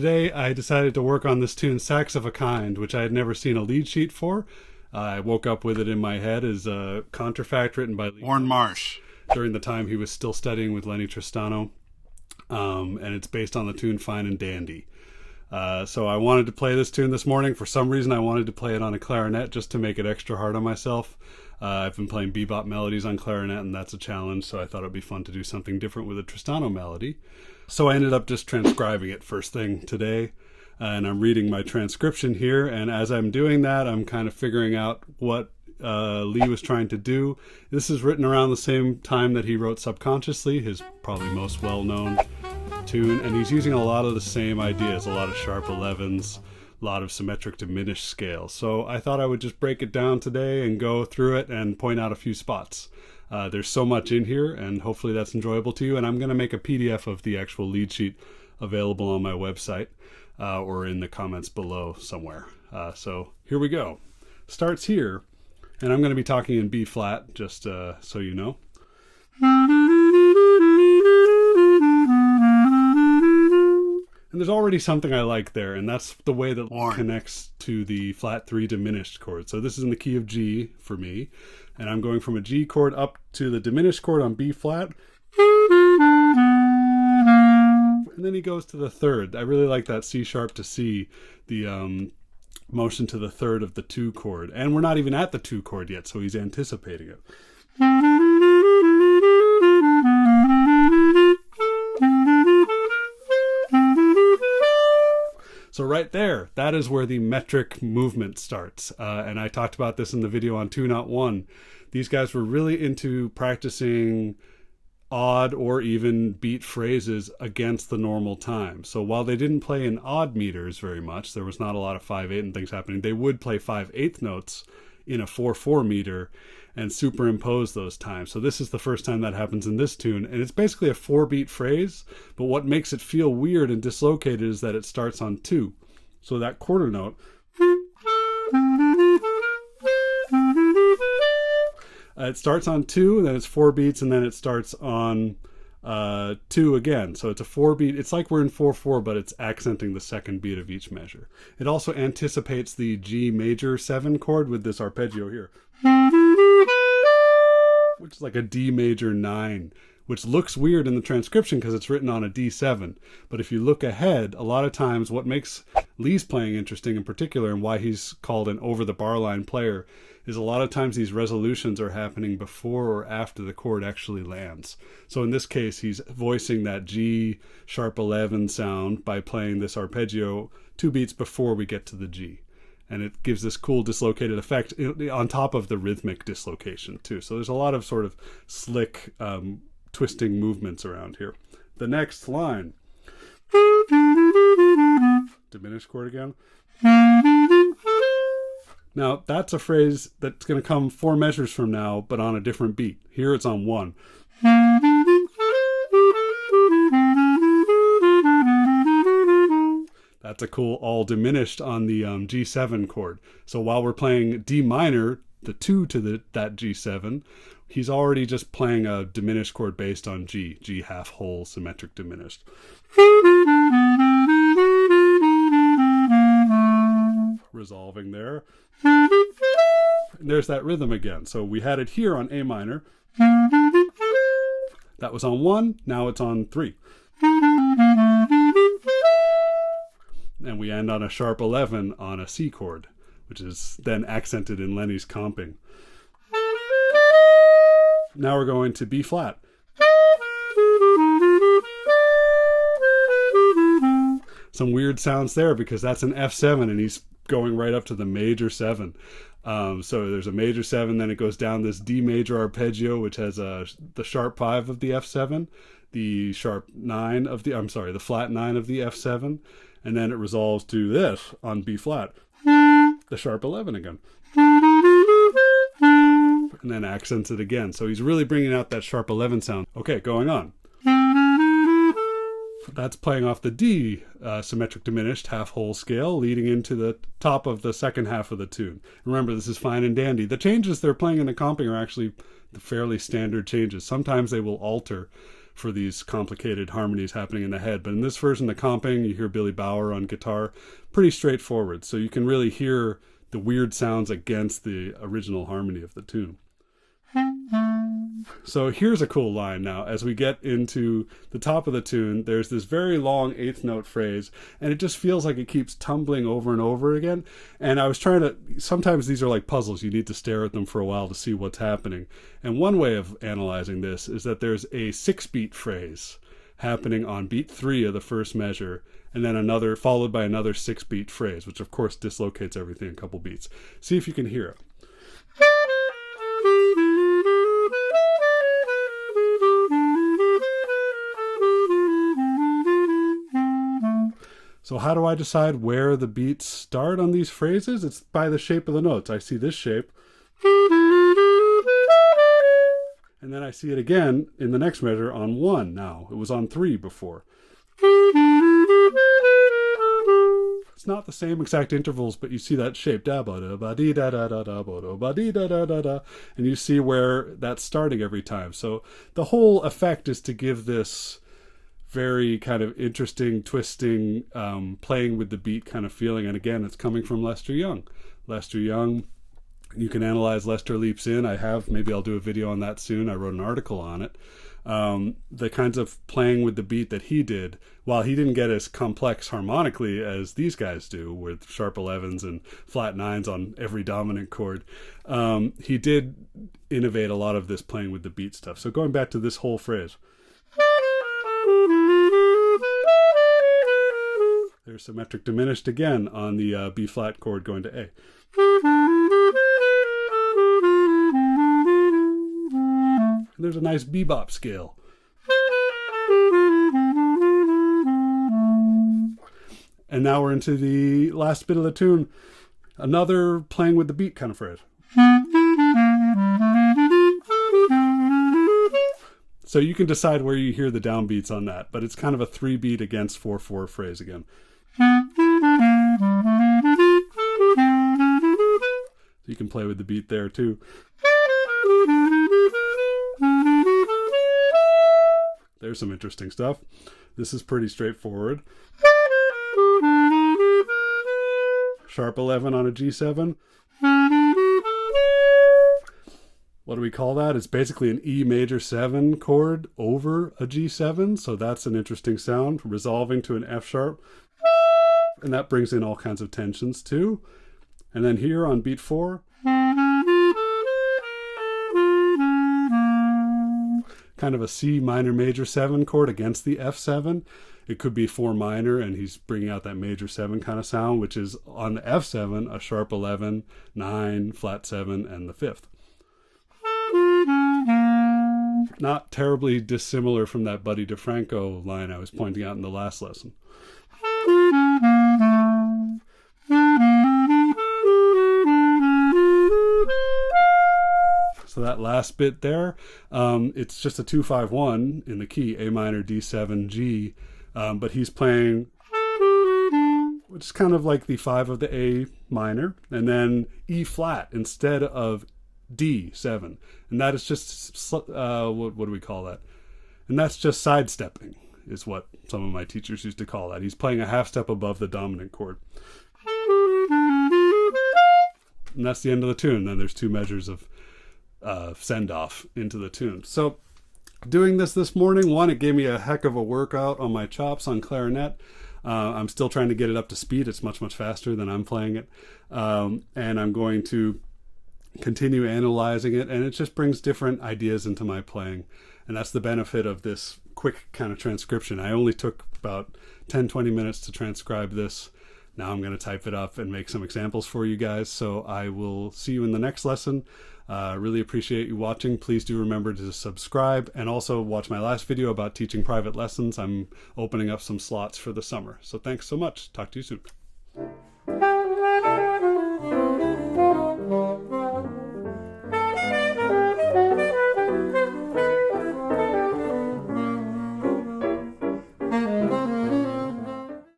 today I decided to work on this tune, Sax of A Kind, which I had never seen a lead sheet for. I woke up with it in my head as a contrafact written by Warne Marsh during the time he was still studying with Lenny Tristano. And it's based on the tune Fine and Dandy. So I wanted to play this tune this morning. For some reason I wanted to play it on a clarinet just to make it extra hard on myself. I've been playing bebop melodies on clarinet, and that's a challenge, so I thought it'd be fun to do something different with a Tristano melody. So I ended up just transcribing it first thing today, and I'm reading my transcription here, and as I'm doing that, I'm kind of figuring out what Lee was trying to do. This is written around the same time that he wrote Subconsciously, his probably most well-known tune, and he's using a lot of the same ideas, a lot of sharp 11s, a lot of symmetric diminished scales. So I thought I would just break it down today and go through it and point out a few spots. There's so much in here, and hopefully that's enjoyable to you, and I'm going to make a PDF of the actual lead sheet available on my website or in the comments below somewhere. So here we go. Starts here, and I'm going to be talking in B flat, just so you know. And there's already something I like there, and that's the way that it connects to the flat 3 diminished chord. So this is in the key of G for me, and I'm going from a G chord up to the diminished chord on B flat. And then he goes to the third. I really like that C sharp to C, the motion to the third of the 2 chord. And we're not even at the 2 chord yet, so he's anticipating it. So right there, that is where the metric movement starts. And I talked about this in the video on 2-Not-1. These guys were really into practicing odd or even beat phrases against the normal time. So while they didn't play in odd meters very much, there was not a lot of 5/8 and things happening, they would play 5/8 notes in a 4/4 meter and superimpose those times. So this is the first time that happens in this tune, and it's basically a 4-beat phrase, but what makes it feel weird and dislocated is that it starts on 2. So that quarter note, it starts on 2, and then it's 4 beats, and then it starts on 2 again. So it's a 4-beat. It's like we're in 4/4, but it's accenting the second beat of each measure. It also anticipates the G major 7 chord with this arpeggio here, which is like a D major 9, which looks weird in the transcription because it's written on a D7. But if you look ahead, a lot of times what makes Lee's playing interesting in particular, and why he's called an over-the-bar line player, is a lot of times these resolutions are happening before or after the chord actually lands. So in this case, he's voicing that G sharp 11 sound by playing this arpeggio 2 beats before we get to the G. And it gives this cool dislocated effect on top of the rhythmic dislocation too. So there's a lot of sort of slick twisting movements around here. The next line, diminished chord again. Now that's a phrase that's going to come 4 measures from now, but on a different beat. Here it's on 1. That's a cool all diminished on the G7 chord. So while we're playing D minor, the 2 to that G7, he's already just playing a diminished chord based on G half whole symmetric diminished. Resolving there. And there's that rhythm again. So we had it here on A minor. That was on 1, now it's on 3. And we end on a sharp 11 on a C chord, which is then accented in Lenny's comping. Now we're going to B flat. Some weird sounds there because that's an F7 and he's going right up to the major 7. So there's a major 7, then it goes down this D major arpeggio, which has the sharp 5 of the F7, the sharp 9 of the flat 9 of the F7, and then it resolves to this on B flat, the sharp 11 again, and then accents it again. So he's really bringing out that sharp 11 sound. Okay, going on. That's playing off the D symmetric diminished half whole scale, leading into the top of the second half of the tune. Remember, this is Fine and Dandy. The changes they're playing in the comping are actually the fairly standard changes. Sometimes they will alter for these complicated harmonies happening in the head. But in this version, the comping, you hear Billy Bauer on guitar, pretty straightforward. So you can really hear the weird sounds against the original harmony of the tune. So here's a cool line now. As we get into the top of the tune, there's this very long eighth note phrase, and it just feels like it keeps tumbling over and over again. And I was trying to, sometimes these are like puzzles. You need to stare at them for a while to see what's happening. And one way of analyzing this is that there's a 6-beat phrase happening on beat 3 of the first measure, and then another, followed by another 6-beat phrase, which of course dislocates everything a couple beats. See if you can hear it. So how do I decide where the beats start on these phrases? It's by the shape of the notes. I see this shape. And then I see it again in the next measure on 1 now. It was on 3 before. It's not the same exact intervals, but you see that shape. And you see where that's starting every time. So the whole effect is to give this very kind of interesting, twisting, playing with the beat kind of feeling. And again, it's coming from Lester Young. Lester Young, you can analyze Lester Leaps In. I have, maybe I'll do a video on that soon. I wrote an article on it. The kinds of playing with the beat that he did, while he didn't get as complex harmonically as these guys do with sharp 11s and flat 9s on every dominant chord, he did innovate a lot of this playing with the beat stuff. So going back to this whole phrase. There's symmetric diminished again on the B flat chord going to A. And there's a nice bebop scale. And now we're into the last bit of the tune. Another playing with the beat kind of phrase. So you can decide where you hear the downbeats on that, but it's kind of a 3-beat against 4/4 phrase again. You can play with the beat there too. There's some interesting stuff. This is pretty straightforward. Sharp 11 on a G7. What do we call that? It's basically an E major 7 chord over a G7. So that's an interesting sound, resolving to an F sharp. And that brings in all kinds of tensions too. And then here on beat 4, kind of a C minor major 7 chord against the F7. It could be 4 minor, and he's bringing out that major 7 kind of sound, which is on the F7, a sharp 11, 9, flat 7, and the 5th. Not terribly dissimilar from that Buddy DeFranco line I was pointing out in the last lesson. So that last bit there, it's just a 2-5-1 in the key, A minor, D7, G, but he's playing, which is kind of like the 5 of the A minor, and then E flat instead of D7. And that is just, what do we call that? And that's just sidestepping, is what some of my teachers used to call that. He's playing a half step above the dominant chord. And that's the end of the tune. Then there's 2 measures of send off into the tune. So doing this morning, one, it gave me a heck of a workout on my chops on clarinet. I'm still trying to get it up to speed. It's much, much faster than I'm playing it. And I'm going to continue analyzing it, and it just brings different ideas into my playing. And that's the benefit of this quick kind of transcription. I only took about 10-20 minutes to transcribe this. Now I'm going to type it up and make some examples for you guys. So I will see you in the next lesson. Really appreciate you watching. Please do remember to subscribe, and also watch my last video about teaching private lessons. I'm opening up some slots for the summer. So thanks so much. Talk to you soon.